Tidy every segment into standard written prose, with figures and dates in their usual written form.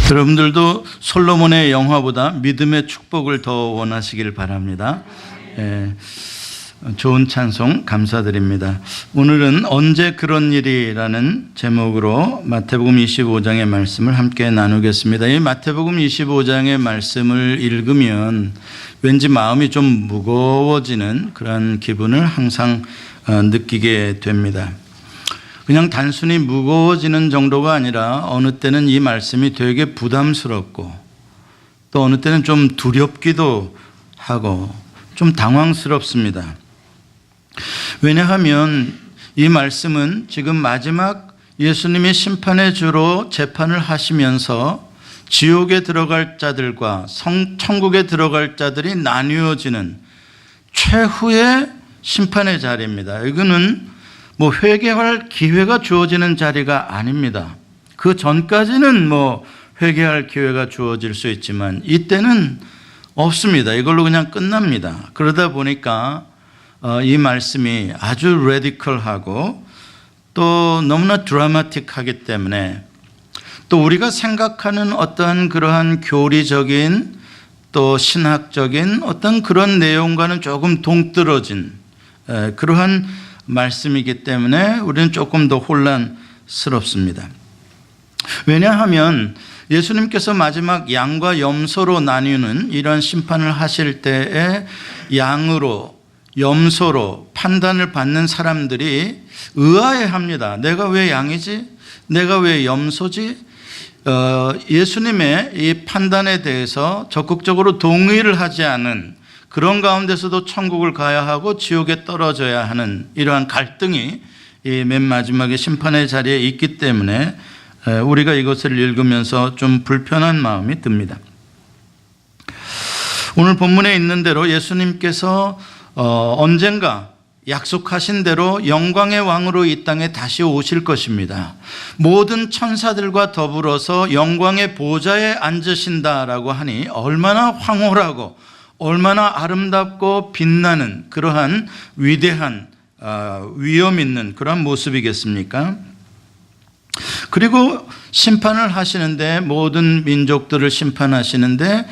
여러분들도 솔로몬의 영화보다 믿음의 축복을 더 원하시길 바랍니다. 좋은 찬송 감사드립니다. 오늘은 언제 그런 일이라는 제목으로 마태복음 25장의 말씀을 함께 나누겠습니다. 이 마태복음 25장의 말씀을 읽으면 왠지 마음이 좀 무거워지는 그런 기분을 항상 느끼게 됩니다. 그냥 단순히 무거워지는 정도가 아니라 어느 때는 이 말씀이 되게 부담스럽고 또 어느 때는 좀 두렵기도 하고 좀 당황스럽습니다. 왜냐하면 이 말씀은 지금 마지막 예수님이 심판의 주로 재판을 하시면서 지옥에 들어갈 자들과 천국에 들어갈 자들이 나뉘어지는 최후의 심판의 자리입니다. 이거는 회개할 기회가 주어지는 자리가 아닙니다. 그 전까지는 회개할 기회가 주어질 수 있지만 이때는 없습니다. 이걸로 그냥 끝납니다. 그러다 보니까 이 말씀이 아주 레디컬하고 또 너무나 드라마틱하기 때문에 또 우리가 생각하는 어떠한 그러한 교리적인 또 신학적인 어떤 그런 내용과는 조금 동떨어진 그러한 말씀이기 때문에 우리는 조금 더 혼란스럽습니다. 왜냐하면 예수님께서 마지막 양과 염소로 나뉘는 이런 심판을 하실 때에 양으로 염소로 판단을 받는 사람들이 의아해합니다. 내가 왜 양이지? 내가 왜 염소지? 예수님의 이 판단에 대해서 적극적으로 동의를 하지 않은 그런 가운데서도 천국을 가야 하고 지옥에 떨어져야 하는 이러한 갈등이 이 맨 마지막에 심판의 자리에 있기 때문에 우리가 이것을 읽으면서 좀 불편한 마음이 듭니다. 오늘 본문에 있는 대로 예수님께서 언젠가 약속하신 대로 영광의 왕으로 이 땅에 다시 오실 것입니다. 모든 천사들과 더불어서 영광의 보좌에 앉으신다라고 하니 얼마나 황홀하고 얼마나 아름답고 빛나는 그러한 위대한 위엄 있는 그러한 모습이겠습니까? 그리고 심판을 하시는데 모든 민족들을 심판하시는데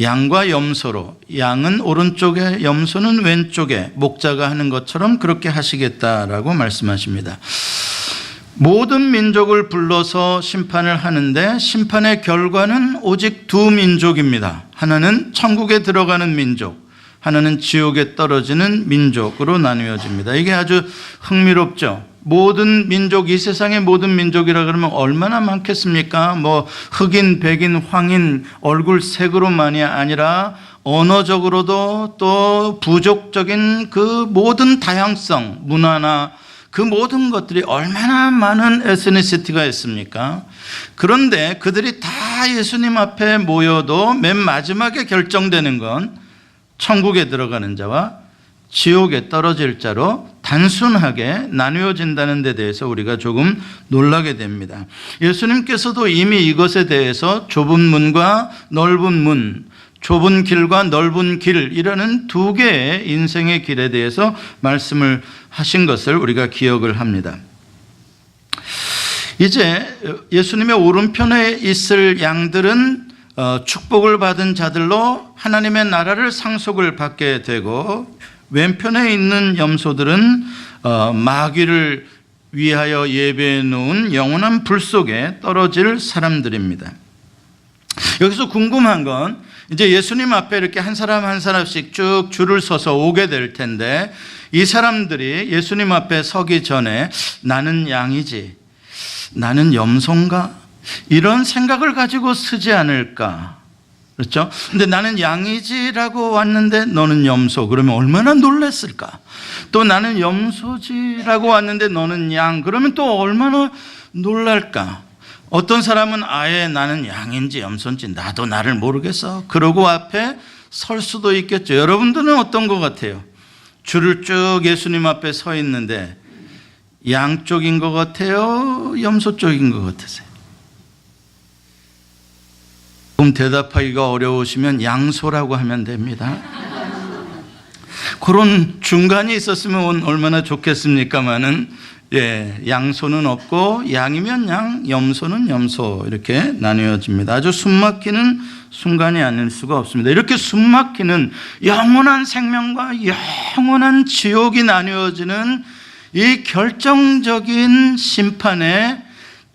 양과 염소로 양은 오른쪽에 염소는 왼쪽에 목자가 하는 것처럼 그렇게 하시겠다라고 말씀하십니다. 모든 민족을 불러서 심판을 하는데 심판의 결과는 오직 두 민족입니다. 하나는 천국에 들어가는 민족, 하나는 지옥에 떨어지는 민족으로 나누어집니다. 이게 아주 흥미롭죠. 모든 민족, 이 세상의 모든 민족이라 그러면 얼마나 많겠습니까? 흑인, 백인, 황인, 얼굴 색으로만이 아니라 언어적으로도 또 부족적인 그 모든 다양성, 문화나 그 모든 것들이 얼마나 많은 에스니시티가 있습니까? 그런데 그들이 다 예수님 앞에 모여도 맨 마지막에 결정되는 건 천국에 들어가는 자와 지옥에 떨어질 자로 단순하게 나누어진다는 데 대해서 우리가 조금 놀라게 됩니다. 예수님께서도 이미 이것에 대해서 좁은 문과 넓은 문, 좁은 길과 넓은 길이라는 두 개의 인생의 길에 대해서 말씀을 하신 것을 우리가 기억을 합니다. 이제 예수님의 오른편에 있을 양들은 축복을 받은 자들로 하나님의 나라를 상속을 받게 되고 왼편에 있는 염소들은 마귀를 위하여 예배해 놓은 영원한 불 속에 떨어질 사람들입니다. 여기서 궁금한 건 이제 예수님 앞에 이렇게 한 사람 한 사람씩 쭉 줄을 서서 오게 될 텐데 이 사람들이 예수님 앞에 서기 전에 나는 양이지, 나는 염소인가? 이런 생각을 가지고 서지 않을까? 그렇죠? 근데 나는 양이지라고 왔는데 너는 염소. 그러면 얼마나 놀랐을까? 또 나는 염소지라고 왔는데 너는 양. 그러면 또 얼마나 놀랄까? 어떤 사람은 아예 나는 양인지 염소인지 나도 나를 모르겠어. 그러고 앞에 설 수도 있겠죠. 여러분들은 어떤 것 같아요? 줄을 쭉 예수님 앞에 서 있는데 양 쪽인 것 같아요? 염소 쪽인 것 같으세요? 대답하기가 어려우시면 양소라고 하면 됩니다. 그런 중간이 있었으면 얼마나 좋겠습니까마는, 양소는 없고 양이면 양, 염소는 염소 이렇게 나뉘어집니다. 아주 숨막히는 순간이 아닐 수가 없습니다. 이렇게 숨막히는 영원한 생명과 영원한 지옥이 나뉘어지는 이 결정적인 심판의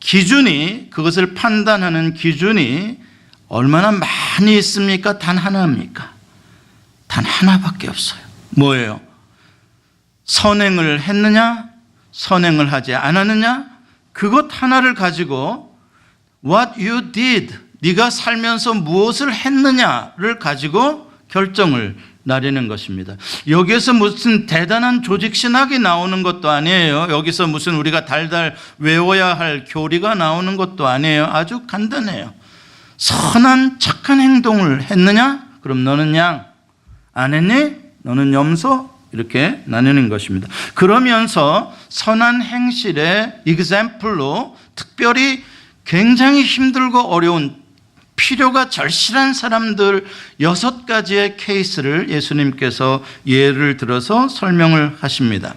기준이, 그것을 판단하는 기준이 얼마나 많이 있습니까? 단 하나입니까? 단 하나밖에 없어요. 뭐예요? 선행을 했느냐, 선행을 하지 않았느냐, 그것 하나를 가지고 what you did, 네가 살면서 무엇을 했느냐를 가지고 결정을 나리는 것입니다. 여기에서 무슨 대단한 조직신학이 나오는 것도 아니에요. 여기서 무슨 우리가 달달 외워야 할 교리가 나오는 것도 아니에요. 아주 간단해요. 선한 착한 행동을 했느냐? 그럼 너는 양. 안 했니? 너는 염소. 이렇게 나누는 것입니다. 그러면서 선한 행실의 example로 특별히 굉장히 힘들고 어려운, 필요가 절실한 사람들 6가지의 케이스를 예수님께서 예를 들어서 설명을 하십니다.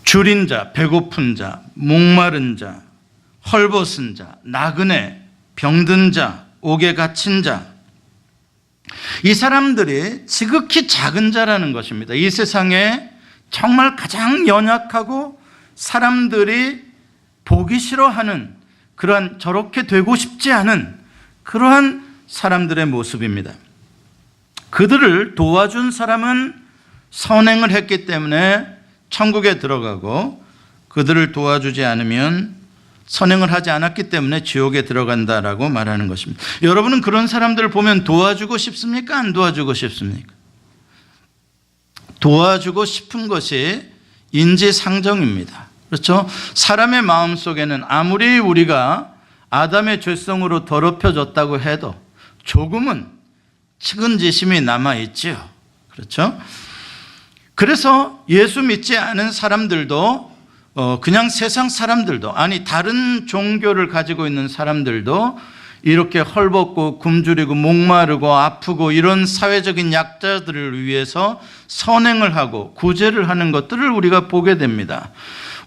줄인 자, 배고픈 자, 목마른 자, 헐벗은 자, 나그네, 병든 자, 옥에 갇힌 자, 이 사람들이 지극히 작은 자라는 것입니다. 이 세상에 정말 가장 연약하고 사람들이 보기 싫어하는, 그러한, 저렇게 되고 싶지 않은 그러한 사람들의 모습입니다. 그들을 도와준 사람은 선행을 했기 때문에 천국에 들어가고, 그들을 도와주지 않으면, 선행을 하지 않았기 때문에 지옥에 들어간다라고 말하는 것입니다. 여러분은 그런 사람들을 보면 도와주고 싶습니까? 안 도와주고 싶습니까? 도와주고 싶은 것이 인지상정입니다. 그렇죠? 사람의 마음속에는 아무리 우리가 아담의 죄성으로 더럽혀졌다고 해도 조금은 측은지심이 남아있지요. 그렇죠? 그래서 예수 믿지 않은 사람들도, 그냥 세상 사람들도, 아니 다른 종교를 가지고 있는 사람들도 이렇게 헐벗고 굶주리고 목마르고 아프고 이런 사회적인 약자들을 위해서 선행을 하고 구제를 하는 것들을 우리가 보게 됩니다.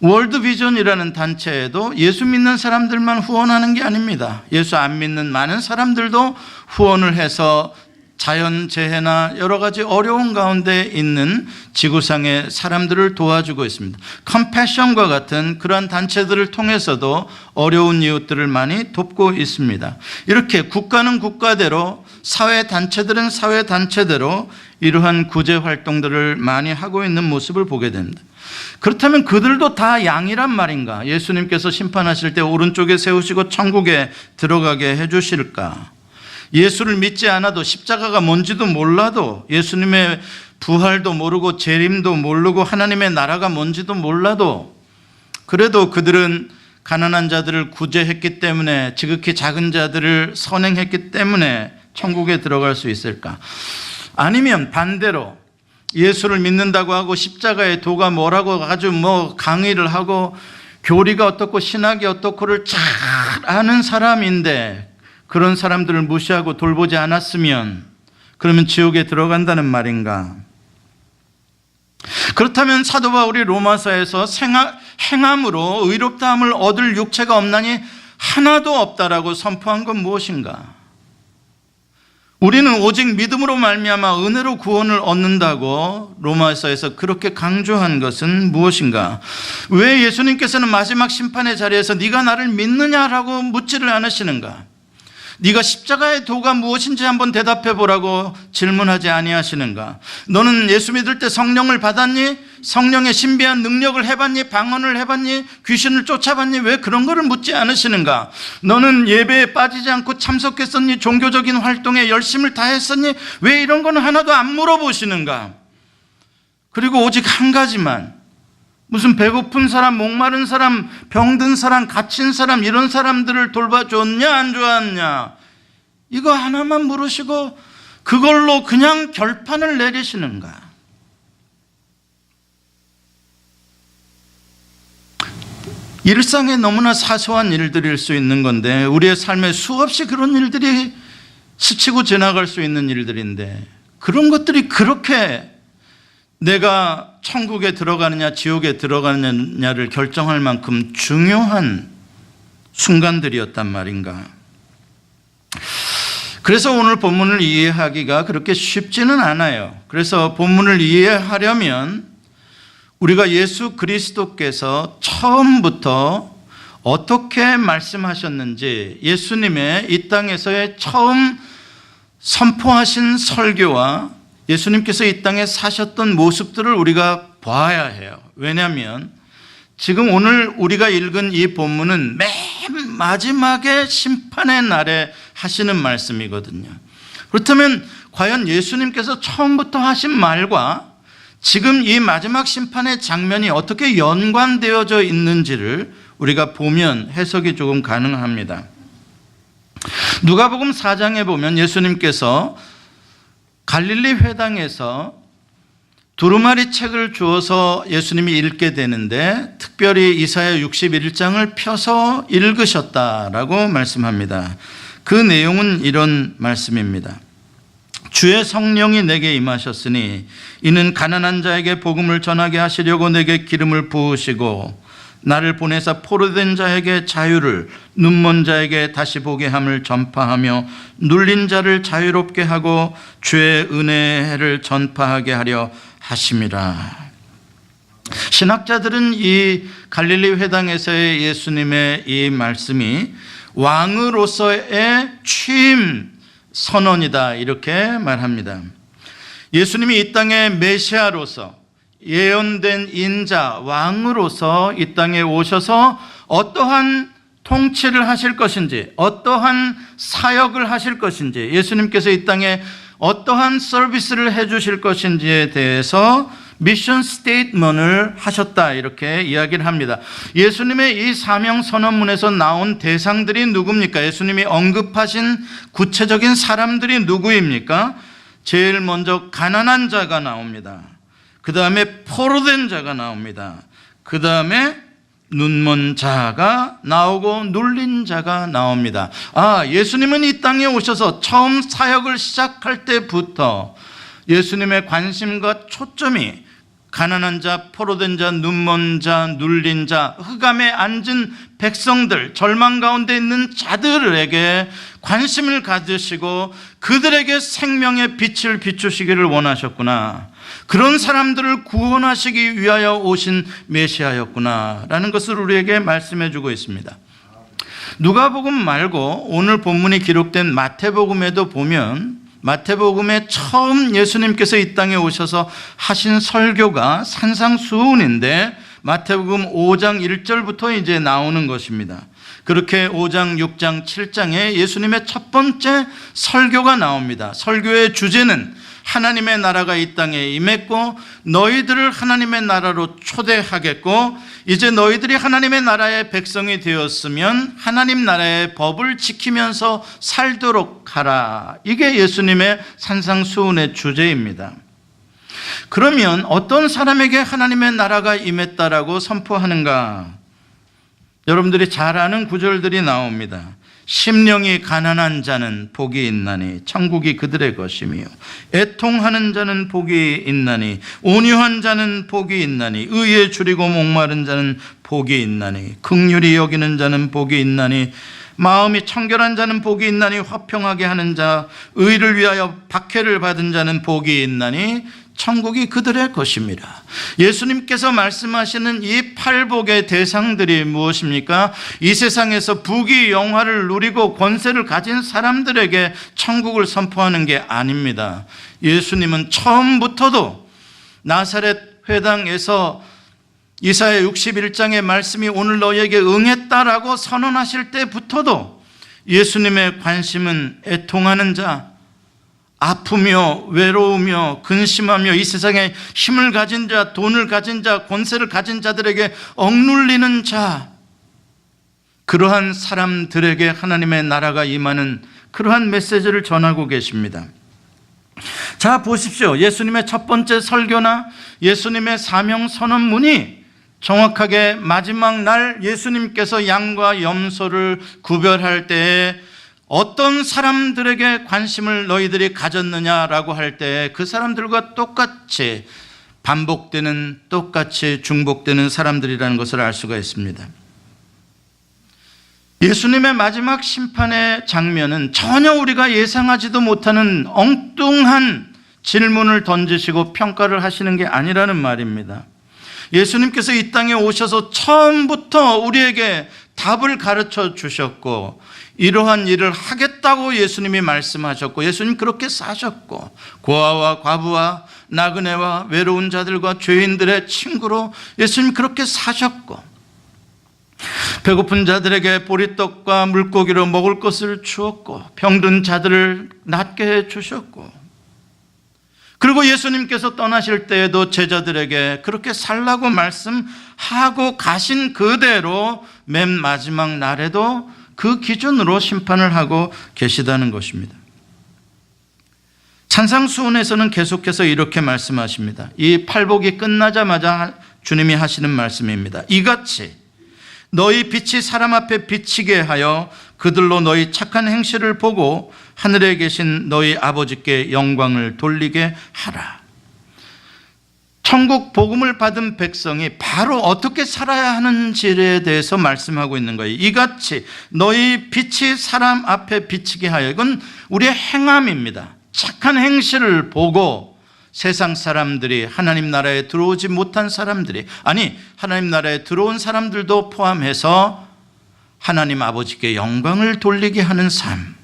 월드비전이라는 단체에도 예수 믿는 사람들만 후원하는 게 아닙니다. 예수 안 믿는 많은 사람들도 후원을 해서 자연재해나 여러 가지 어려운 가운데 있는 지구상의 사람들을 도와주고 있습니다. 컴패션과 같은 그러한 단체들을 통해서도 어려운 이웃들을 많이 돕고 있습니다. 이렇게 국가는 국가대로, 사회단체들은 사회단체대로 이러한 구제 활동들을 많이 하고 있는 모습을 보게 됩니다. 그렇다면 그들도 다 양이란 말인가? 예수님께서 심판하실 때 오른쪽에 세우시고 천국에 들어가게 해주실까? 예수를 믿지 않아도, 십자가가 뭔지도 몰라도, 예수님의 부활도 모르고 재림도 모르고 하나님의 나라가 뭔지도 몰라도, 그래도 그들은 가난한 자들을 구제했기 때문에, 지극히 작은 자들을 선행했기 때문에 천국에 들어갈 수 있을까? 아니면 반대로 예수를 믿는다고 하고 십자가의 도가 뭐라고 아주 강의를 하고 교리가 어떻고 신학이 어떻고를 잘 아는 사람인데 그런 사람들을 무시하고 돌보지 않았으면 그러면 지옥에 들어간다는 말인가? 그렇다면 사도 바울이 로마서에서 행함으로 의롭다함을 얻을 육체가 없나니 하나도 없다라고 선포한 건 무엇인가? 우리는 오직 믿음으로 말미암아 은혜로 구원을 얻는다고 로마서에서 그렇게 강조한 것은 무엇인가? 왜 예수님께서는 마지막 심판의 자리에서 네가 나를 믿느냐라고 묻지를 않으시는가? 네가 십자가의 도가 무엇인지 한번 대답해 보라고 질문하지 아니하시는가? 너는 예수 믿을 때 성령을 받았니? 성령의 신비한 능력을 해봤니? 방언을 해봤니? 귀신을 쫓아봤니? 왜 그런 거를 묻지 않으시는가? 너는 예배에 빠지지 않고 참석했었니? 종교적인 활동에 열심을 다했었니? 왜 이런 거는 하나도 안 물어보시는가? 그리고 오직 한 가지만, 무슨 배고픈 사람, 목마른 사람, 병든 사람, 갇힌 사람, 이런 사람들을 돌봐줬냐 안 좋았냐, 이거 하나만 물으시고 그걸로 그냥 결판을 내리시는가? 일상에 너무나 사소한 일들일 수 있는 건데, 우리의 삶에 수없이 그런 일들이 스치고 지나갈 수 있는 일들인데 그런 것들이 그렇게 내가 천국에 들어가느냐 지옥에 들어가느냐를 결정할 만큼 중요한 순간들이었단 말인가. 그래서 오늘 본문을 이해하기가 그렇게 쉽지는 않아요. 그래서 본문을 이해하려면 우리가 예수 그리스도께서 처음부터 어떻게 말씀하셨는지, 예수님의 이 땅에서의 처음 선포하신 설교와 예수님께서 이 땅에 사셨던 모습들을 우리가 봐야 해요. 왜냐하면 지금 오늘 우리가 읽은 이 본문은 맨 마지막에 심판의 날에 하시는 말씀이거든요. 그렇다면 과연 예수님께서 처음부터 하신 말과 지금 이 마지막 심판의 장면이 어떻게 연관되어져 있는지를 우리가 보면 해석이 조금 가능합니다. 누가복음 4장에 보면 예수님께서 갈릴리 회당에서 두루마리 책을 주어서 예수님이 읽게 되는데 특별히 이사야 61장을 펴서 읽으셨다라고 말씀합니다. 그 내용은 이런 말씀입니다. 주의 성령이 내게 임하셨으니 이는 가난한 자에게 복음을 전하게 하시려고 내게 기름을 부으시고 나를 보내사 포로된 자에게 자유를, 눈먼 자에게 다시 보게 함을 전파하며 눌린 자를 자유롭게 하고 주의 은혜를 전파하게 하려 하심이라. 신학자들은 이 갈릴리 회당에서의 예수님의 이 말씀이 왕으로서의 취임 선언이다 이렇게 말합니다. 예수님이 이 땅의 메시아로서 예언된 인자 왕으로서 이 땅에 오셔서 어떠한 통치를 하실 것인지, 어떠한 사역을 하실 것인지, 예수님께서 이 땅에 어떠한 서비스를 해 주실 것인지에 대해서 미션 스테이트먼을 하셨다 이렇게 이야기를 합니다. 예수님의 이 사명 선언문에서 나온 대상들이 누굽니까? 예수님이 언급하신 구체적인 사람들이 누구입니까? 제일 먼저 가난한 자가 나옵니다. 그 다음에 포로된 자가 나옵니다. 그 다음에 눈먼 자가 나오고 눌린 자가 나옵니다. 예수님은 이 땅에 오셔서 처음 사역을 시작할 때부터 예수님의 관심과 초점이 가난한 자, 포로된 자, 눈먼 자, 눌린 자, 흑암에 앉은 백성들, 절망 가운데 있는 자들에게 관심을 가지시고 그들에게 생명의 빛을 비추시기를 원하셨구나. 그런 사람들을 구원하시기 위하여 오신 메시아였구나 라는 것을 우리에게 말씀해 주고 있습니다. 누가복음 말고 오늘 본문이 기록된 마태복음에도 보면 마태복음에 처음 예수님께서 이 땅에 오셔서 하신 설교가 산상수훈인데 마태복음 5장 1절부터 이제 나오는 것입니다. 그렇게 5장, 6장, 7장에 예수님의 첫 번째 설교가 나옵니다. 설교의 주제는 하나님의 나라가 이 땅에 임했고 너희들을 하나님의 나라로 초대하겠고 이제 너희들이 하나님의 나라의 백성이 되었으면 하나님 나라의 법을 지키면서 살도록 하라. 이게 예수님의 산상수훈의 주제입니다. 그러면 어떤 사람에게 하나님의 나라가 임했다라고 선포하는가? 여러분들이 잘 아는 구절들이 나옵니다. 심령이 가난한 자는 복이 있나니 천국이 그들의 것이며 애통하는 자는 복이 있나니 온유한 자는 복이 있나니 의에 줄이고 목마른 자는 복이 있나니 긍휼히 여기는 자는 복이 있나니 마음이 청결한 자는 복이 있나니 화평하게 하는 자 의를 위하여 박해를 받은 자는 복이 있나니 천국이 그들의 것입니다. 예수님께서 말씀하시는 이 팔복의 대상들이 무엇입니까? 이 세상에서 부귀 영화를 누리고 권세를 가진 사람들에게 천국을 선포하는 게 아닙니다. 예수님은 처음부터도 나사렛 회당에서 이사야 61장의 말씀이 오늘 너희에게 응했다라고 선언하실 때부터도 예수님의 관심은 애통하는 자, 아프며 외로우며 근심하며 이 세상에 힘을 가진 자, 돈을 가진 자, 권세를 가진 자들에게 억눌리는 자, 그러한 사람들에게 하나님의 나라가 임하는 그러한 메시지를 전하고 계십니다. 자, 보십시오. 예수님의 첫 번째 설교나 예수님의 사명 선언문이 정확하게 마지막 날 예수님께서 양과 염소를 구별할 때에 어떤 사람들에게 관심을 너희들이 가졌느냐라고 할 때 그 사람들과 똑같이 반복되는, 똑같이 중복되는 사람들이라는 것을 알 수가 있습니다. 예수님의 마지막 심판의 장면은 전혀 우리가 예상하지도 못하는 엉뚱한 질문을 던지시고 평가를 하시는 게 아니라는 말입니다. 예수님께서 이 땅에 오셔서 처음부터 우리에게 답을 가르쳐 주셨고, 이러한 일을 하겠다고 예수님이 말씀하셨고, 예수님 그렇게 사셨고, 고아와 과부와 나그네와 외로운 자들과 죄인들의 친구로 예수님 그렇게 사셨고, 배고픈 자들에게 보리떡과 물고기로 먹을 것을 주었고, 병든 자들을 낫게 해주셨고, 그리고 예수님께서 떠나실 때에도 제자들에게 그렇게 살라고 말씀하고 가신 그대로 맨 마지막 날에도 그 기준으로 심판을 하고 계시다는 것입니다. 산상수훈에서는 계속해서 이렇게 말씀하십니다. 이 팔복이 끝나자마자 주님이 하시는 말씀입니다. 이같이 너희 빛이 사람 앞에 비치게 하여 그들로 너희 착한 행실을 보고 하늘에 계신 너희 아버지께 영광을 돌리게 하라. 천국 복음을 받은 백성이 바로 어떻게 살아야 하는지에 대해서 말씀하고 있는 거예요. 이같이 너희 빛이 사람 앞에 비치게 하여, 이건 우리의 행함입니다. 착한 행실을 보고 세상 사람들이, 하나님 나라에 들어오지 못한 사람들이, 아니 하나님 나라에 들어온 사람들도 포함해서 하나님 아버지께 영광을 돌리게 하는 삶,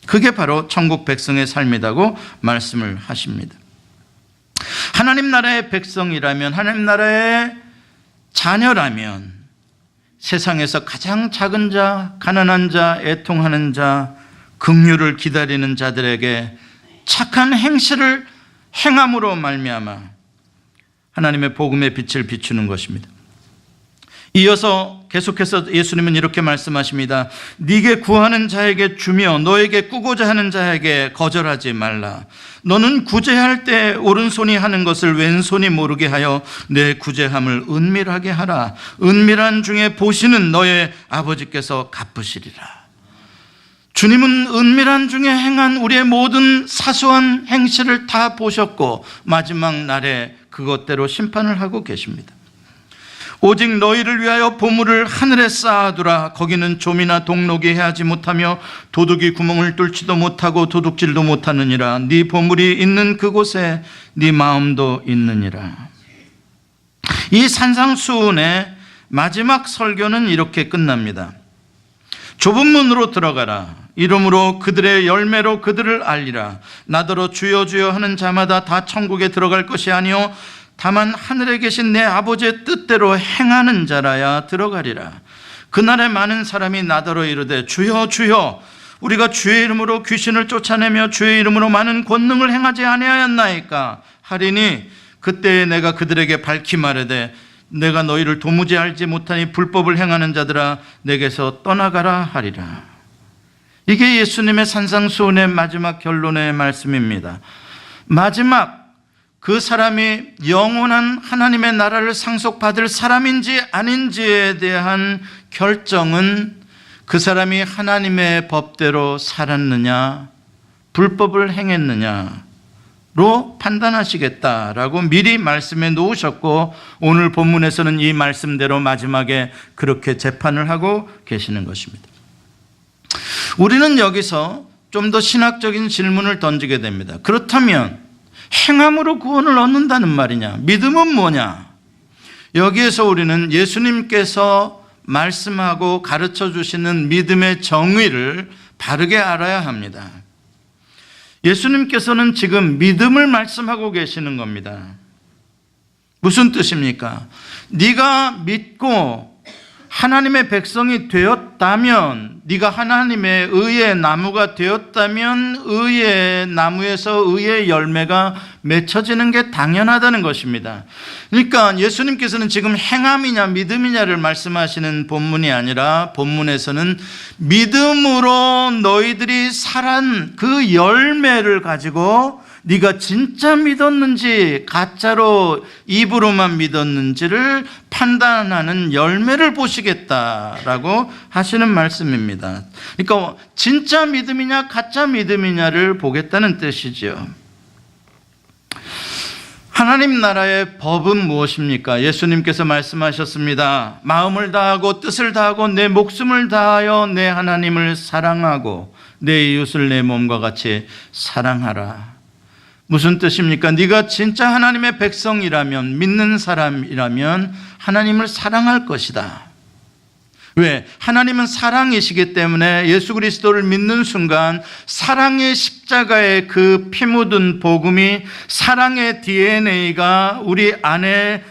그게 바로 천국 백성의 삶이라고 말씀을 하십니다. 하나님 나라의 백성이라면, 하나님 나라의 자녀라면 세상에서 가장 작은 자, 가난한 자, 애통하는 자, 긍휼을 기다리는 자들에게 착한 행실을 행함으로 말미암아 하나님의 복음의 빛을 비추는 것입니다. 이어서 계속해서 예수님은 이렇게 말씀하십니다. 네게 구하는 자에게 주며 너에게 꾸고자 하는 자에게 거절하지 말라. 너는 구제할 때 오른손이 하는 것을 왼손이 모르게 하여 내 구제함을 은밀하게 하라. 은밀한 중에 보시는 너의 아버지께서 갚으시리라. 주님은 은밀한 중에 행한 우리의 모든 사소한 행실을 다 보셨고 마지막 날에 그것대로 심판을 하고 계십니다. 오직 너희를 위하여 보물을 하늘에 쌓아두라. 거기는 좀이나 동록이 해하지 못하며 도둑이 구멍을 뚫지도 못하고 도둑질도 못하느니라. 네 보물이 있는 그곳에 네 마음도 있느니라. 이 산상수훈의 마지막 설교는 이렇게 끝납니다. 좁은 문으로 들어가라. 이름으로 그들의 열매로 그들을 알리라. 나더러 주여 주여 하는 자마다 다 천국에 들어갈 것이 아니요 다만 하늘에 계신 내 아버지의 뜻대로 행하는 자라야 들어가리라. 그날에 많은 사람이 나더러 이르되 주여 주여 우리가 주의 이름으로 귀신을 쫓아내며 주의 이름으로 많은 권능을 행하지 아니하였나이까 하리니 그때에 내가 그들에게 밝히 말하되 내가 너희를 도무지 알지 못하니 불법을 행하는 자들아 내게서 떠나가라 하리라. 이게 예수님의 산상수훈의 마지막 결론의 말씀입니다. 마지막 그 사람이 영원한 하나님의 나라를 상속받을 사람인지 아닌지에 대한 결정은 그 사람이 하나님의 법대로 살았느냐 불법을 행했느냐로 판단하시겠다라고 미리 말씀해 놓으셨고, 오늘 본문에서는 이 말씀대로 마지막에 그렇게 재판을 하고 계시는 것입니다. 우리는 여기서 좀 더 신학적인 질문을 던지게 됩니다. 그렇다면 행함으로 구원을 얻는다는 말이냐? 믿음은 뭐냐? 여기에서 우리는 예수님께서 말씀하고 가르쳐 주시는 믿음의 정의를 바르게 알아야 합니다. 예수님께서는 지금 믿음을 말씀하고 계시는 겁니다. 무슨 뜻입니까? 네가 믿고 하나님의 백성이 되었다면, 네가 하나님의 의의 나무가 되었다면 의의 나무에서 의의 열매가 맺혀지는 게 당연하다는 것입니다. 그러니까 예수님께서는 지금 행함이냐 믿음이냐를 말씀하시는 본문이 아니라 본문에서는 믿음으로 너희들이 살한 그 열매를 가지고 네가 진짜 믿었는지 가짜로 입으로만 믿었는지를 판단하는 열매를 보시겠다라고 하시는 말씀입니다. 그러니까 진짜 믿음이냐 가짜 믿음이냐를 보겠다는 뜻이죠. 하나님 나라의 법은 무엇입니까? 예수님께서 말씀하셨습니다. 마음을 다하고 뜻을 다하고 내 목숨을 다하여 내 하나님을 사랑하고 내 이웃을 내 몸과 같이 사랑하라. 무슨 뜻입니까? 네가 진짜 하나님의 백성이라면, 믿는 사람이라면 하나님을 사랑할 것이다. 왜? 하나님은 사랑이시기 때문에 예수 그리스도를 믿는 순간 사랑의 십자가의 그 피 묻은 복음이, 사랑의 DNA가 우리 안에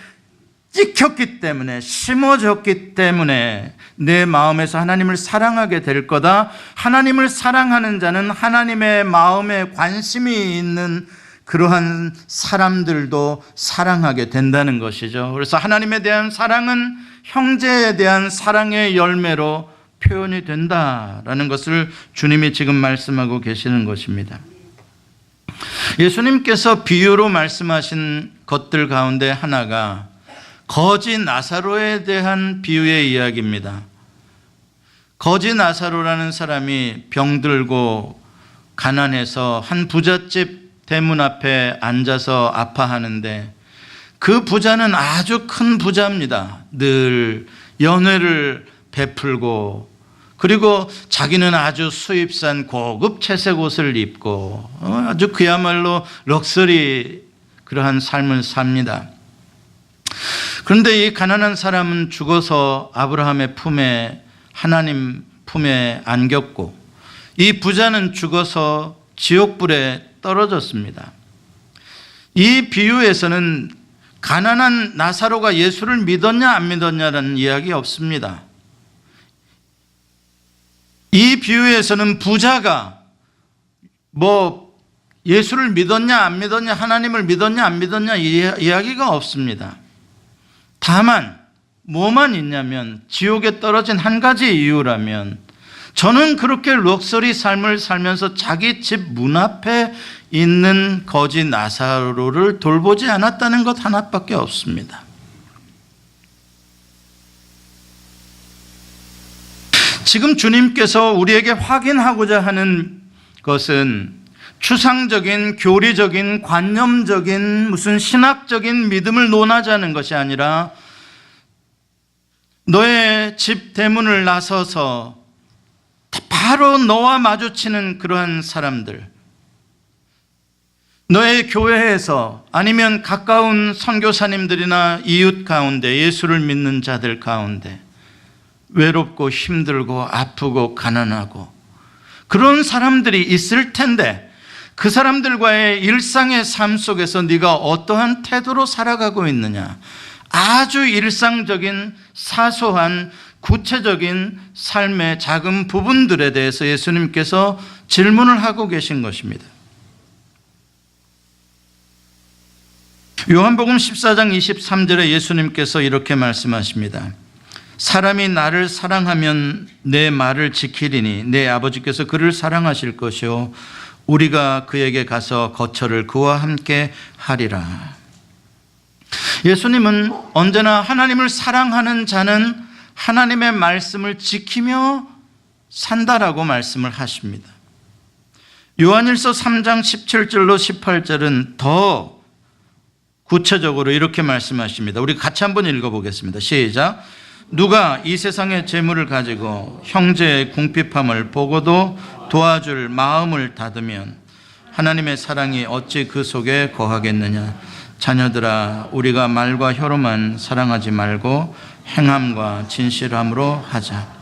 찍혔기 때문에, 심어졌기 때문에 내 마음에서 하나님을 사랑하게 될 거다. 하나님을 사랑하는 자는 하나님의 마음에 관심이 있는 그러한 사람들도 사랑하게 된다는 것이죠. 그래서 하나님에 대한 사랑은 형제에 대한 사랑의 열매로 표현이 된다라는 것을 주님이 지금 말씀하고 계시는 것입니다. 예수님께서 비유로 말씀하신 것들 가운데 하나가 거지 나사로에 대한 비유의 이야기입니다. 거지 나사로라는 사람이 병들고 가난해서 한 부잣집 대문 앞에 앉아서 아파하는데, 그 부자는 아주 큰 부자입니다. 늘 연회를 베풀고, 그리고 자기는 아주 수입산 고급 채색 옷을 입고 아주 그야말로 럭셔리 그러한 삶을 삽니다. 그런데 이 가난한 사람은 죽어서 아브라함의 품에, 하나님 품에 안겼고, 이 부자는 죽어서 지옥불에 떨어졌습니다. 이 비유에서는 가난한 나사로가 예수를 믿었냐 안 믿었냐라는 이야기 없습니다. 이 비유에서는 부자가 예수를 믿었냐 안 믿었냐, 하나님을 믿었냐 안 믿었냐 이야기가 없습니다. 다만 뭐만 있냐면, 지옥에 떨어진 한 가지 이유라면, 저는 그렇게 럭셔리 삶을 살면서 자기 집 문 앞에 있는 거지 나사로를 돌보지 않았다는 것 하나밖에 없습니다. 지금 주님께서 우리에게 확인하고자 하는 것은 추상적인, 교리적인, 관념적인, 무슨 신학적인 믿음을 논하자는 것이 아니라, 너의 집 대문을 나서서 바로 너와 마주치는 그러한 사람들, 너의 교회에서 아니면 가까운 선교사님들이나 이웃 가운데, 예수를 믿는 자들 가운데 외롭고 힘들고 아프고 가난하고 그런 사람들이 있을 텐데, 그 사람들과의 일상의 삶 속에서 네가 어떠한 태도로 살아가고 있느냐, 아주 일상적인 사소한 구체적인 삶의 작은 부분들에 대해서 예수님께서 질문을 하고 계신 것입니다. 요한복음 14장 23절에 예수님께서 이렇게 말씀하십니다. 사람이 나를 사랑하면 내 말을 지키리니 내 아버지께서 그를 사랑하실 것이요 우리가 그에게 가서 거처를 그와 함께 하리라. 예수님은 언제나 하나님을 사랑하는 자는 하나님의 말씀을 지키며 산다라고 말씀을 하십니다. 요한일서 3장 17절로 18절은 더 구체적으로 이렇게 말씀하십니다. 우리 같이 한번 읽어보겠습니다. 시작. 누가 이 세상의 재물을 가지고 형제의 궁핍함을 보고도 도와줄 마음을 닫으면 하나님의 사랑이 어찌 그 속에 거하겠느냐. 자녀들아, 우리가 말과 혀로만 사랑하지 말고 행함과 진실함으로 하자.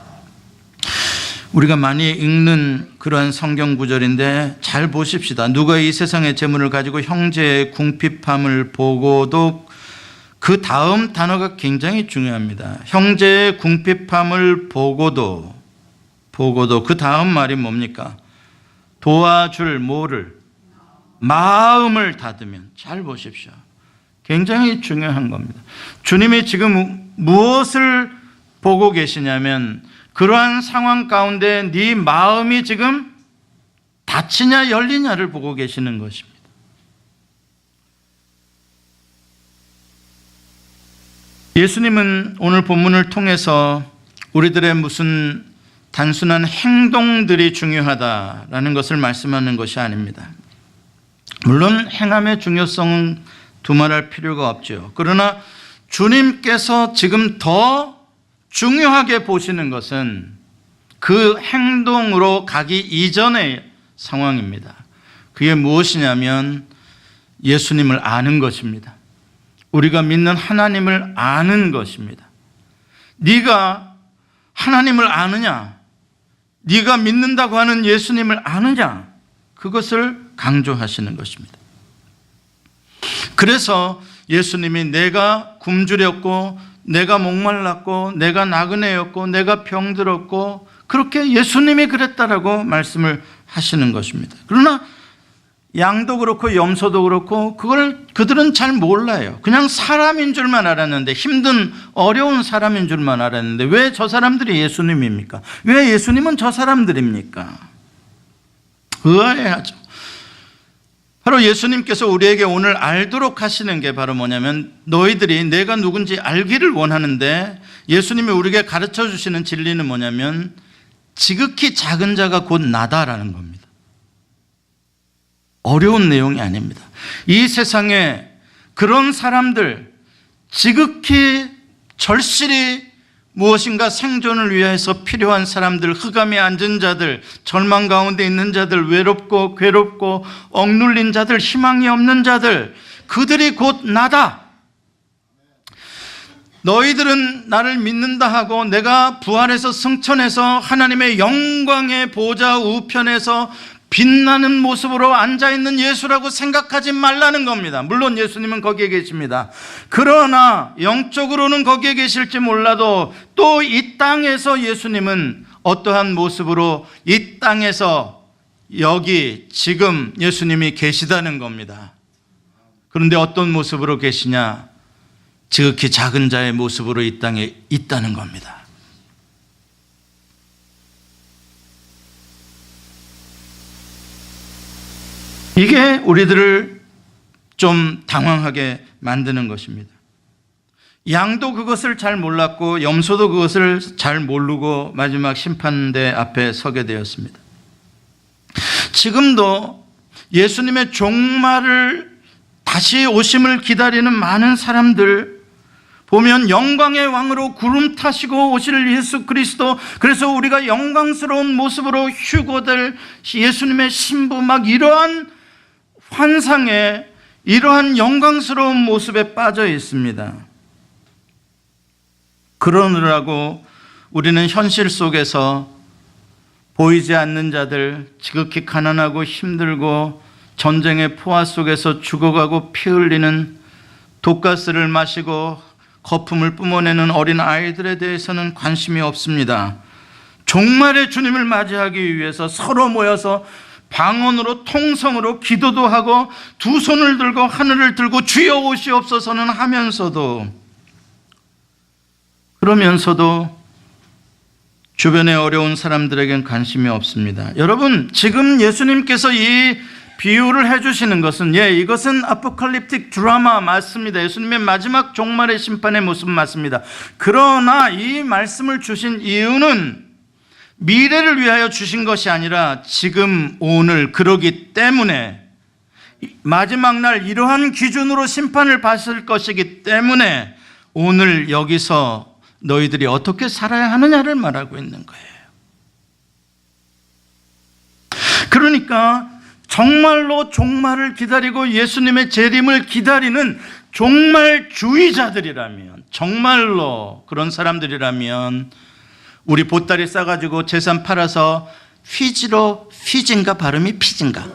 우리가 많이 읽는 그러한 성경 구절인데 잘 보십시다. 누가 이 세상의 재물을 가지고 형제의 궁핍함을 보고도, 그 다음 단어가 굉장히 중요합니다. 형제의 궁핍함을 보고도 그 다음 말이 뭡니까? 도와줄 뭐를? 마음을 닫으면. 잘 보십시오. 굉장히 중요한 겁니다. 주님이 지금 무엇을 보고 계시냐면, 그러한 상황 가운데 네 마음이 지금 닫히냐 열리냐를 보고 계시는 것입니다. 예수님은 오늘 본문을 통해서 우리들의 무슨 단순한 행동들이 중요하다라는 것을 말씀하는 것이 아닙니다. 물론 행함의 중요성은 두말할 필요가 없죠. 그러나 주님께서 지금 더 중요하게 보시는 것은 그 행동으로 가기 이전의 상황입니다. 그게 무엇이냐면 예수님을 아는 것입니다. 우리가 믿는 하나님을 아는 것입니다. 네가 하나님을 아느냐? 네가 믿는다고 하는 예수님을 아느냐? 그것을 강조하시는 것입니다. 그래서 예수님이 내가 굶주렸고 내가 목말랐고 내가 나그네였고 내가 병들었고 그렇게 예수님이 그랬다라고 말씀을 하시는 것입니다. 그러나 양도 그렇고 염소도 그렇고 그걸 그들은 잘 몰라요. 그냥 사람인 줄만 알았는데, 힘든 어려운 사람인 줄만 알았는데 왜 저 사람들이 예수님입니까? 왜 예수님은 저 사람들입니까? 의아해하죠. 바로 예수님께서 우리에게 오늘 알도록 하시는 게 바로 뭐냐면, 너희들이 내가 누군지 알기를 원하는데 예수님이 우리에게 가르쳐 주시는 진리는 뭐냐면 지극히 작은 자가 곧 나다라는 겁니다. 어려운 내용이 아닙니다. 이 세상에 그런 사람들, 지극히 절실히 무엇인가 생존을 위해서 필요한 사람들, 흑암에 앉은 자들, 절망 가운데 있는 자들, 외롭고 괴롭고 억눌린 자들, 희망이 없는 자들, 그들이 곧 나다. 너희들은 나를 믿는다 하고 내가 부활해서 승천해서 하나님의 영광의 보좌 우편에서 빛나는 모습으로 앉아있는 예수라고 생각하지 말라는 겁니다. 물론 예수님은 거기에 계십니다. 그러나 영적으로는 거기에 계실지 몰라도 또 이 땅에서 예수님은 어떠한 모습으로 이 땅에서 여기 지금 예수님이 계시다는 겁니다. 그런데 어떤 모습으로 계시냐? 지극히 작은 자의 모습으로 이 땅에 있다는 겁니다. 이게 우리들을 좀 당황하게 만드는 것입니다. 양도 그것을 잘 몰랐고 염소도 그것을 잘 모르고 마지막 심판대 앞에 서게 되었습니다. 지금도 예수님의 종말을 다시 오심을 기다리는 많은 사람들 보면, 영광의 왕으로 구름 타시고 오실 예수 그리스도, 그래서 우리가 영광스러운 모습으로 휴거될 예수님의 신부, 막 이러한 환상에, 이러한 영광스러운 모습에 빠져 있습니다. 그러느라고 우리는 현실 속에서 보이지 않는 자들, 지극히 가난하고 힘들고 전쟁의 포화 속에서 죽어가고 피 흘리는, 독가스를 마시고 거품을 뿜어내는 어린 아이들에 대해서는 관심이 없습니다. 종말의 주님을 맞이하기 위해서 서로 모여서 방언으로, 통성으로 기도도 하고 두 손을 들고 하늘을 들고 주여 오시옵소서는 하면서도, 그러면서도 주변에 어려운 사람들에겐 관심이 없습니다. 여러분, 지금 예수님께서 이 비유를 해주시는 것은, 이것은 아포칼립틱 드라마 맞습니다. 예수님의 마지막 종말의 심판의 모습 맞습니다. 그러나 이 말씀을 주신 이유는 미래를 위하여 주신 것이 아니라 지금 오늘, 그러기 때문에 마지막 날 이러한 기준으로 심판을 받을 것이기 때문에 오늘 여기서 너희들이 어떻게 살아야 하느냐를 말하고 있는 거예요. 그러니까 정말로 종말을 기다리고 예수님의 재림을 기다리는 종말주의자들이라면, 정말로 그런 사람들이라면 우리 보따리 싸가지고 재산 팔아서 피지인가 발음이 피진가?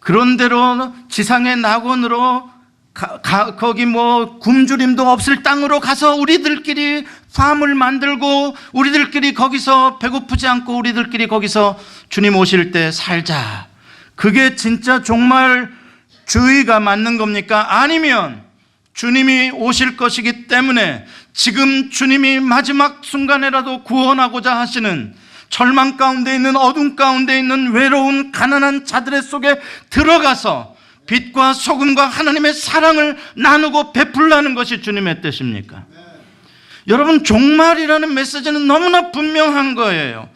그런 대로 지상의 낙원으로 거기 뭐 굶주림도 없을 땅으로 가서 우리들끼리 팜을 만들고 우리들끼리 거기서 배고프지 않고 우리들끼리 거기서 주님 오실 때 살자. 그게 진짜 종말주의가 맞는 겁니까? 아니면 주님이 오실 것이기 때문에 지금 주님이 마지막 순간에라도 구원하고자 하시는, 절망 가운데 있는, 어둠 가운데 있는 외로운 가난한 자들의 속에 들어가서 빛과 소금과 하나님의 사랑을 나누고 베풀라는 것이 주님의 뜻입니까? 여러분, 종말이라는 메시지는 너무나 분명한 거예요.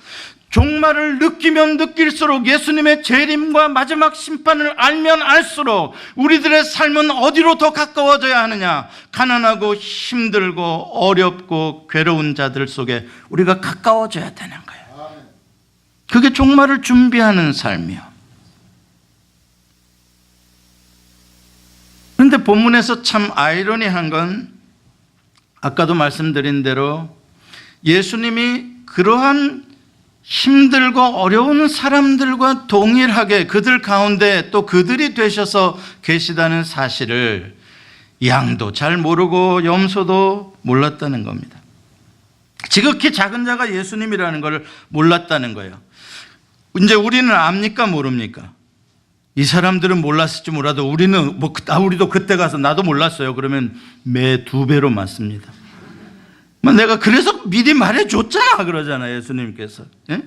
종말을 느끼면 느낄수록, 예수님의 재림과 마지막 심판을 알면 알수록 우리들의 삶은 어디로 더 가까워져야 하느냐? 가난하고 힘들고 어렵고 괴로운 자들 속에 우리가 가까워져야 되는 거예요. 그게 종말을 준비하는 삶이요. 그런데 본문에서 참 아이러니한 건, 아까도 말씀드린 대로 예수님이 그러한 힘들고 어려운 사람들과 동일하게 그들 가운데 또 그들이 되셔서 계시다는 사실을 양도 잘 모르고 염소도 몰랐다는 겁니다. 지극히 작은 자가 예수님이라는 걸 몰랐다는 거예요. 이제 우리는 압니까 모릅니까? 이 사람들은 몰랐을지 몰라도 우리는 우리도 그때 가서 나도 몰랐어요 그러면 매 2배로 맞습니다. 내가 그래서 미리 말해줬잖아 그러잖아요 예수님께서. 예?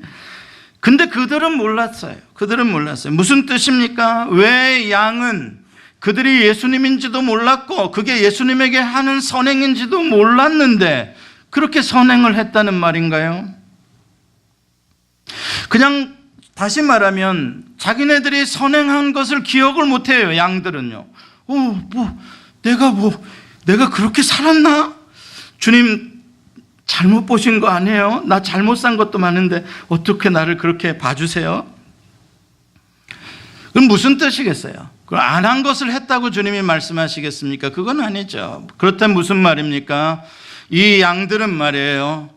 근데 그들은 몰랐어요. 그들은 몰랐어요. 무슨 뜻입니까? 왜 양은 그들이 예수님인지도 몰랐고 그게 예수님에게 하는 선행인지도 몰랐는데 그렇게 선행을 했다는 말인가요? 그냥 다시 말하면 자기네들이 선행한 것을 기억을 못해요. 양들은요. 내가 그렇게 살았나? 주님 잘못 보신 거 아니에요? 나 잘못 산 것도 많은데 어떻게 나를 그렇게 봐주세요? 그럼 무슨 뜻이겠어요? 안 한 것을 했다고 주님이 말씀하시겠습니까? 그건 아니죠. 그렇다면 무슨 말입니까? 이 양들은 말이에요,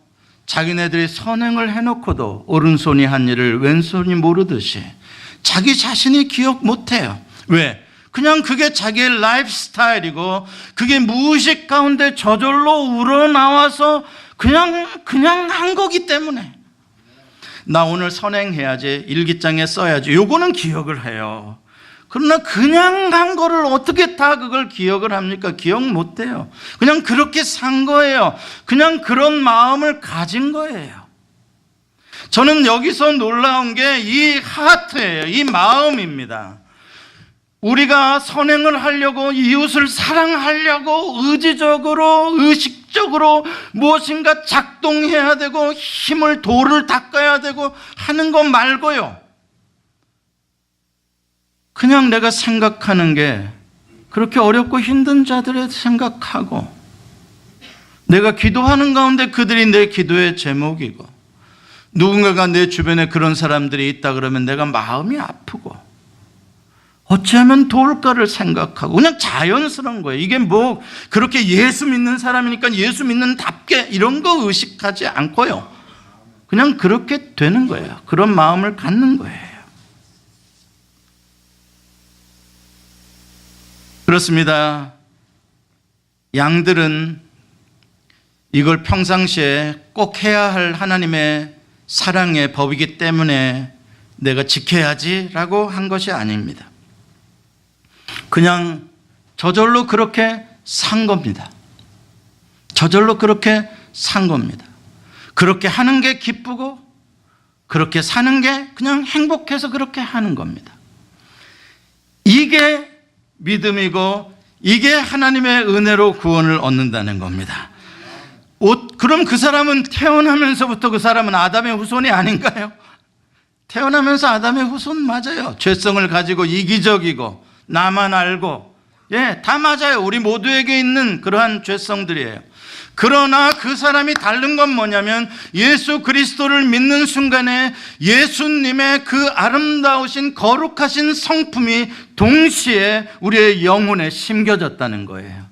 자기네들이 선행을 해놓고도 오른손이 한 일을 왼손이 모르듯이 자기 자신이 기억 못해요. 왜? 그냥 그게 자기의 라이프 스타일이고 그게 무의식 가운데 저절로 우러나와서 그냥 한 거기 때문에 나 오늘 선행해야지, 일기장에 써야지, 요거는 기억을 해요. 그러나 그냥 한 거를 어떻게 다 그걸 기억을 합니까? 기억 못해요. 그냥 그렇게 산 거예요. 그냥 그런 마음을 가진 거예요. 저는 여기서 놀라운 게 이 하트예요. 이 마음입니다. 우리가 선행을 하려고, 이웃을 사랑하려고 의지적으로, 의식적으로 무엇인가 작동해야 되고 힘을, 도를 닦아야 되고 하는 것 말고요, 그냥 내가 생각하는 게 그렇게 어렵고 힘든 자들의 생각하고, 내가 기도하는 가운데 그들이 내 기도의 제목이고, 누군가가 내 주변에 그런 사람들이 있다 그러면 내가 마음이 아프고 어찌하면 도울까를 생각하고, 그냥 자연스러운 거예요. 이게 뭐 그렇게 예수 믿는 사람이니까 예수 믿는답게 이런 거 의식하지 않고요, 그냥 그렇게 되는 거예요. 그런 마음을 갖는 거예요. 그렇습니다. 양들은 이걸 평상시에 꼭 해야 할 하나님의 사랑의 법이기 때문에 내가 지켜야지라고 한 것이 아닙니다. 그냥 저절로 그렇게 산 겁니다. 저절로 그렇게 산 겁니다. 그렇게 하는 게 기쁘고 그렇게 사는 게 그냥 행복해서 그렇게 하는 겁니다. 이게 믿음이고 이게 하나님의 은혜로 구원을 얻는다는 겁니다. 그럼 그 사람은 태어나면서부터 그 사람은 아담의 후손이 아닌가요? 태어나면서 아담의 후손 맞아요. 죄성을 가지고 이기적이고 나만 알고, 다 맞아요. 우리 모두에게 있는 그러한 죄성들이에요. 그러나 그 사람이 다른 건 뭐냐면 예수 그리스도를 믿는 순간에 예수님의 그 아름다우신 거룩하신 성품이 동시에 우리의 영혼에 심겨졌다는 거예요.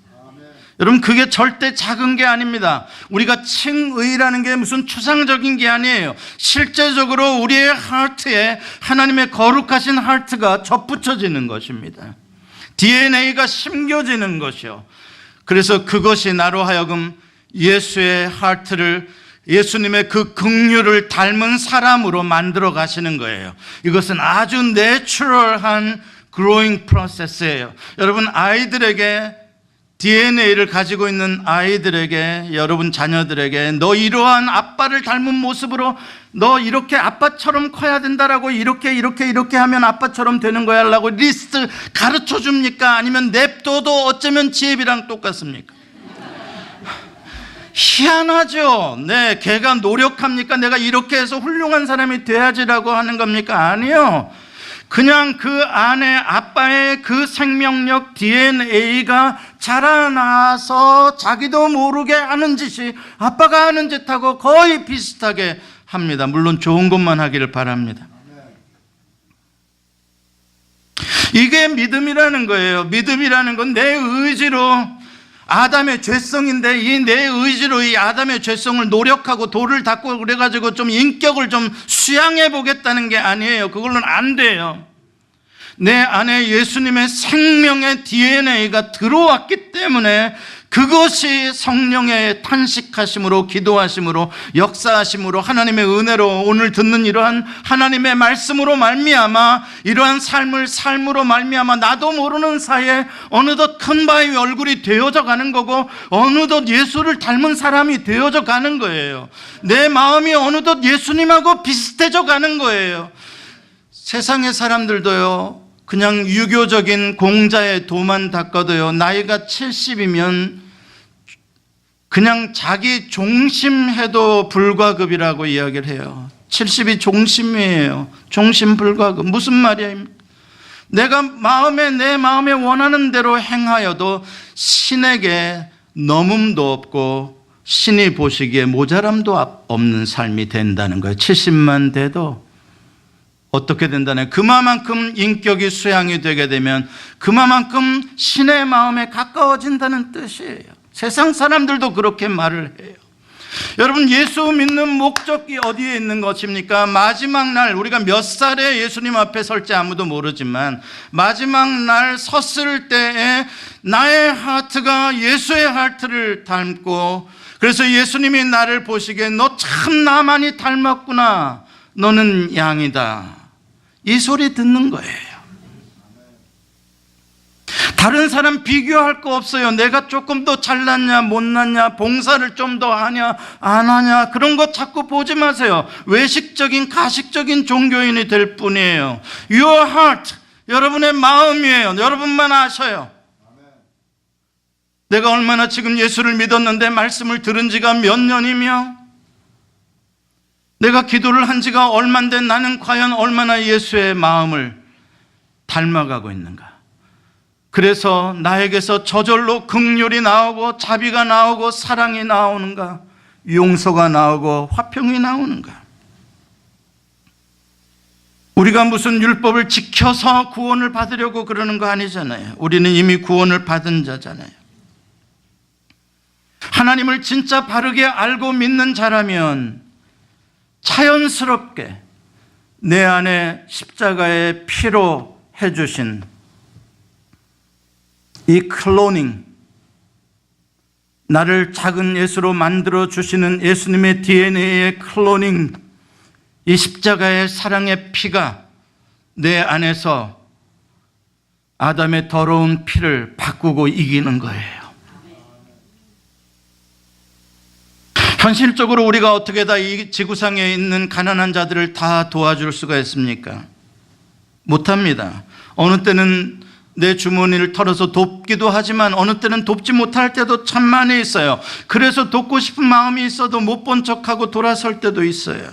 여러분, 그게 절대 작은 게 아닙니다. 우리가 칭의라는 게 무슨 추상적인 게 아니에요. 실제적으로 우리의 하트에 하나님의 거룩하신 하트가 접붙여지는 것입니다. DNA가 심겨지는 것이요. 그래서 그것이 나로 하여금 예수의 하트를, 예수님의 그 긍휼을 닮은 사람으로 만들어 가시는 거예요. 이것은 아주 내추럴한 growing process예요. 여러분, 아이들에게, DNA를 가지고 있는 아이들에게, 여러분 자녀들에게 너 이러한 아빠를 닮은 모습으로 너 이렇게 아빠처럼 커야 된다라고 이렇게 하면 아빠처럼 되는 거야 라고 리스트 가르쳐 줍니까? 아니면 냅둬도 어쩌면 지혜비랑 똑같습니까? 희한하죠. 네, 걔가 노력합니까? 내가 이렇게 해서 훌륭한 사람이 돼야지라고 하는 겁니까? 아니요. 그냥 그 안에 아빠의 그 생명력 DNA가 자라나서 자기도 모르게 하는 짓이 아빠가 하는 짓하고 거의 비슷하게 합니다. 물론 좋은 것만 하기를 바랍니다. 이게 믿음이라는 거예요. 믿음이라는 건 내 의지로, 아담의 죄성인데 이 내 의지로 이 아담의 죄성을 노력하고 돌을 닦고 그래가지고 좀 인격을 좀 수양해 보겠다는 게 아니에요. 그걸로는 안 돼요. 내 안에 예수님의 생명의 DNA가 들어왔기 때문에 그것이 성령의 탄식하심으로, 기도하심으로, 역사하심으로, 하나님의 은혜로, 오늘 듣는 이러한 하나님의 말씀으로 말미암아 이러한 삶으로 말미암아 나도 모르는 사이에 어느덧 큰 바위 얼굴이 되어져 가는 거고 어느덧 예수를 닮은 사람이 되어져 가는 거예요. 내 마음이 어느덧 예수님하고 비슷해져 가는 거예요. 세상의 사람들도요, 그냥 유교적인 공자의 도만 닦아도요, 나이가 70이면 그냥 자기 종심해도 불과급이라고 이야기를 해요. 70이 종심이에요. 종심불과급. 무슨 말이에요? 내가 내 마음에 원하는 대로 행하여도 신에게 넘음도 없고 신이 보시기에 모자람도 없는 삶이 된다는 거예요. 70만 돼도 어떻게 된다네? 그만큼 인격이 수양이 되게 되면 그만큼 신의 마음에 가까워진다는 뜻이에요. 세상 사람들도 그렇게 말을 해요. 여러분, 예수 믿는 목적이 어디에 있는 것입니까? 마지막 날, 우리가 몇 살에 예수님 앞에 설지 아무도 모르지만 마지막 날 섰을 때에 나의 하트가 예수의 하트를 닮고, 그래서 예수님이 나를 보시기에 너 참 나만이 닮았구나, 너는 양이다, 이 소리 듣는 거예요. 다른 사람 비교할 거 없어요. 내가 조금 더 잘났냐 못났냐, 봉사를 좀 더 하냐 안 하냐, 그런 거 자꾸 보지 마세요. 외식적인 가식적인 종교인이 될 뿐이에요. Your heart, 여러분의 마음이에요. 여러분만 아셔요. 내가 얼마나 지금 예수를 믿었는데 말씀을 들은 지가 몇 년이며 내가 기도를 한 지가 얼만데 나는 과연 얼마나 예수의 마음을 닮아가고 있는가. 그래서 나에게서 저절로 긍휼이 나오고 자비가 나오고 사랑이 나오는가, 용서가 나오고 화평이 나오는가. 우리가 무슨 율법을 지켜서 구원을 받으려고 그러는 거 아니잖아요. 우리는 이미 구원을 받은 자잖아요. 하나님을 진짜 바르게 알고 믿는 자라면 자연스럽게 내 안에 십자가의 피로 해주신 이 클로닝, 나를 작은 예수로 만들어 주시는 예수님의 DNA의 클로닝, 이 십자가의 사랑의 피가 내 안에서 아담의 더러운 피를 바꾸고 이기는 거예요. 현실적으로 우리가 어떻게 다 이 지구상에 있는 가난한 자들을 다 도와줄 수가 있습니까? 못합니다. 어느 때는 내 주머니를 털어서 돕기도 하지만 어느 때는 돕지 못할 때도 참 많이 있어요. 그래서 돕고 싶은 마음이 있어도 못 본 척하고 돌아설 때도 있어요.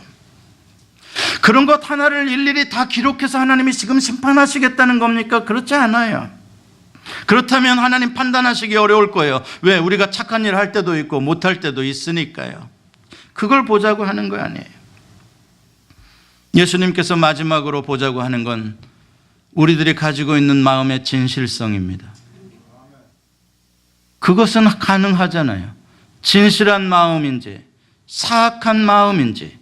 그런 것 하나를 일일이 다 기록해서 하나님이 지금 심판하시겠다는 겁니까? 그렇지 않아요. 그렇다면 하나님 판단하시기 어려울 거예요. 왜? 우리가 착한 일 할 때도 있고 못할 때도 있으니까요. 그걸 보자고 하는 거 아니에요. 예수님께서 마지막으로 보자고 하는 건 우리들이 가지고 있는 마음의 진실성입니다. 그것은 가능하잖아요. 진실한 마음인지 사악한 마음인지,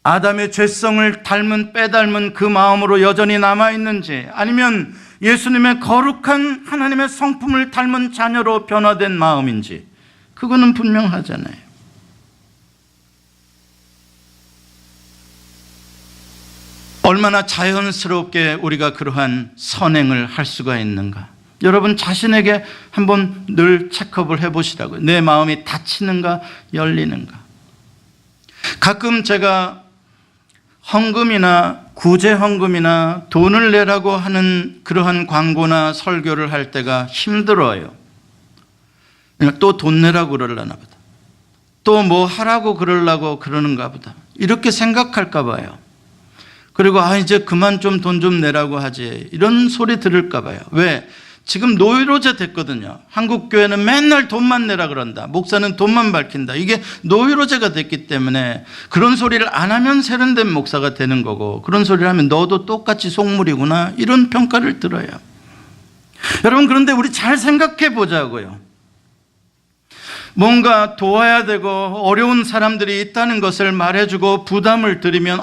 아담의 죄성을 빼닮은 그 마음으로 여전히 남아있는지, 아니면 예수님의 거룩한 하나님의 성품을 닮은 자녀로 변화된 마음인지, 그거는 분명하잖아요. 얼마나 자연스럽게 우리가 그러한 선행을 할 수가 있는가. 여러분 자신에게 한번 늘 체크업을 해보시라고요. 내 마음이 닫히는가 열리는가. 가끔 제가 헌금이나 구제 헌금이나 돈을 내라고 하는 그러한 광고나 설교를 할 때가 힘들어요. 또 돈 내라고 그러려나 보다. 또 뭐 하라고 그러려고 그러는가 보다. 이렇게 생각할까 봐요. 그리고 이제 그만 좀 돈 좀 내라고 하지. 이런 소리 들을까 봐요. 왜? 지금 노이로제 됐거든요. 한국 교회는 맨날 돈만 내라 그런다. 목사는 돈만 밝힌다. 이게 노이로제가 됐기 때문에 그런 소리를 안 하면 세련된 목사가 되는 거고, 그런 소리를 하면 너도 똑같이 속물이구나, 이런 평가를 들어요. 여러분, 그런데 우리 잘 생각해 보자고요. 뭔가 도와야 되고 어려운 사람들이 있다는 것을 말해주고 부담을 드리면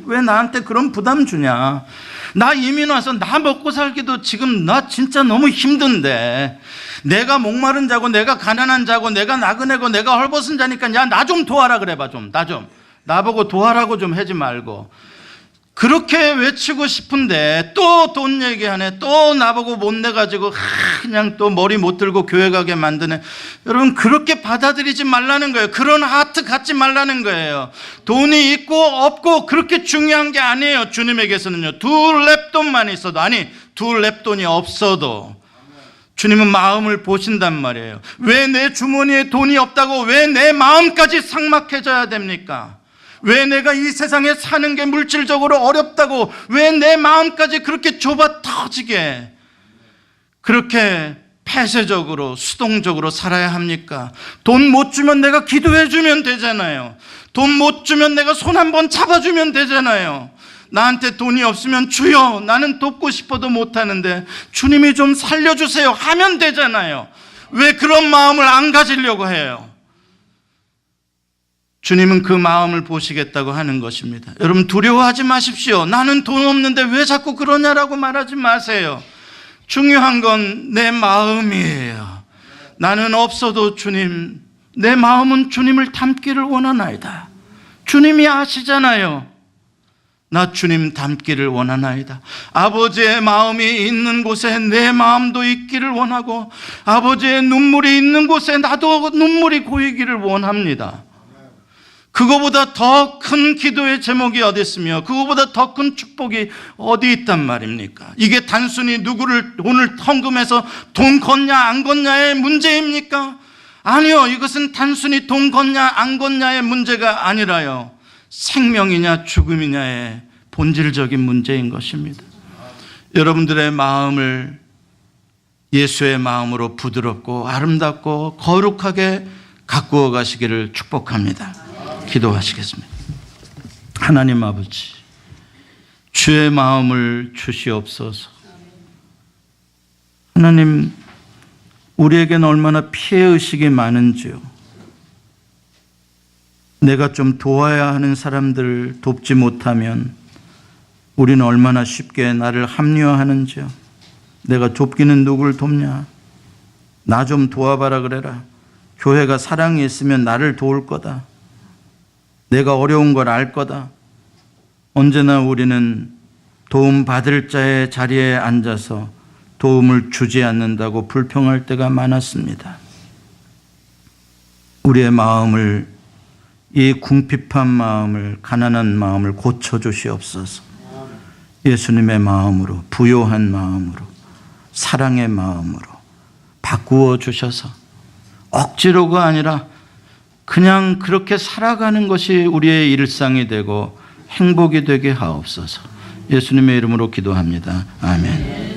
왜 나한테 그런 부담 주냐, 나 이민 와서 나 먹고 살기도 지금 나 진짜 너무 힘든데, 내가 목마른 자고 내가 가난한 자고 내가 나그네고 내가 헐벗은 자니까 야, 나 좀 도와라 그래봐. 좀 나보고 도와라고 좀 하지 말고. 그렇게 외치고 싶은데 또 돈 얘기하네. 또 나보고 못 내가지고 그냥 또 머리 못 들고 교회 가게 만드네. 여러분, 그렇게 받아들이지 말라는 거예요. 그런 하트 갖지 말라는 거예요. 돈이 있고 없고 그렇게 중요한 게 아니에요. 주님에게서는요. 두 랩돈만 있어도, 두 랩돈이 없어도 주님은 마음을 보신단 말이에요. 왜 내 주머니에 돈이 없다고 왜 내 마음까지 삭막해져야 됩니까? 왜 내가 이 세상에 사는 게 물질적으로 어렵다고 왜 내 마음까지 그렇게 좁아 터지게, 그렇게 폐쇄적으로 수동적으로 살아야 합니까? 돈 못 주면 내가 기도해 주면 되잖아요. 돈 못 주면 내가 손 한번 잡아주면 되잖아요. 나한테 돈이 없으면 주여, 나는 돕고 싶어도 못하는데 주님이 좀 살려주세요 하면 되잖아요. 왜 그런 마음을 안 가지려고 해요? 주님은 그 마음을 보시겠다고 하는 것입니다. 여러분, 두려워하지 마십시오. 나는 돈 없는데 왜 자꾸 그러냐라고 말하지 마세요. 중요한 건 내 마음이에요. 나는 없어도 주님, 내 마음은 주님을 닮기를 원하나이다. 주님이 아시잖아요. 나 주님 닮기를 원하나이다. 아버지의 마음이 있는 곳에 내 마음도 있기를 원하고, 아버지의 눈물이 있는 곳에 나도 눈물이 고이기를 원합니다. 그거보다 더 큰 기도의 제목이 어디 있으며 그거보다 더 큰 축복이 어디 있단 말입니까? 이게 단순히 누구를 돈을 헌금해서 돈 걷냐 안 걷냐의 문제입니까? 아니요, 이것은 단순히 돈 걷냐 안 걷냐의 문제가 아니라요, 생명이냐 죽음이냐의 본질적인 문제인 것입니다. 여러분들의 마음을 예수의 마음으로 부드럽고 아름답고 거룩하게 가꾸어 가시기를 축복합니다. 기도하시겠습니다. 하나님 아버지, 주의 마음을 주시옵소서. 하나님, 우리에겐 얼마나 피해의식이 많은지요. 내가 좀 도와야 하는 사람들을 돕지 못하면 우리는 얼마나 쉽게 나를 합리화하는지요. 내가 돕기는 누굴 돕냐, 나 좀 도와봐라 그래라, 교회가 사랑이 있으면 나를 도울 거다, 내가 어려운 걸 알 거다. 언제나 우리는 도움 받을 자의 자리에 앉아서 도움을 주지 않는다고 불평할 때가 많았습니다. 우리의 마음을, 이 궁핍한 마음을, 가난한 마음을 고쳐주시옵소서. 예수님의 마음으로, 부요한 마음으로, 사랑의 마음으로 바꾸어 주셔서 억지로가 아니라 그냥 그렇게 살아가는 것이 우리의 일상이 되고 행복이 되게 하옵소서. 예수님의 이름으로 기도합니다. 아멘.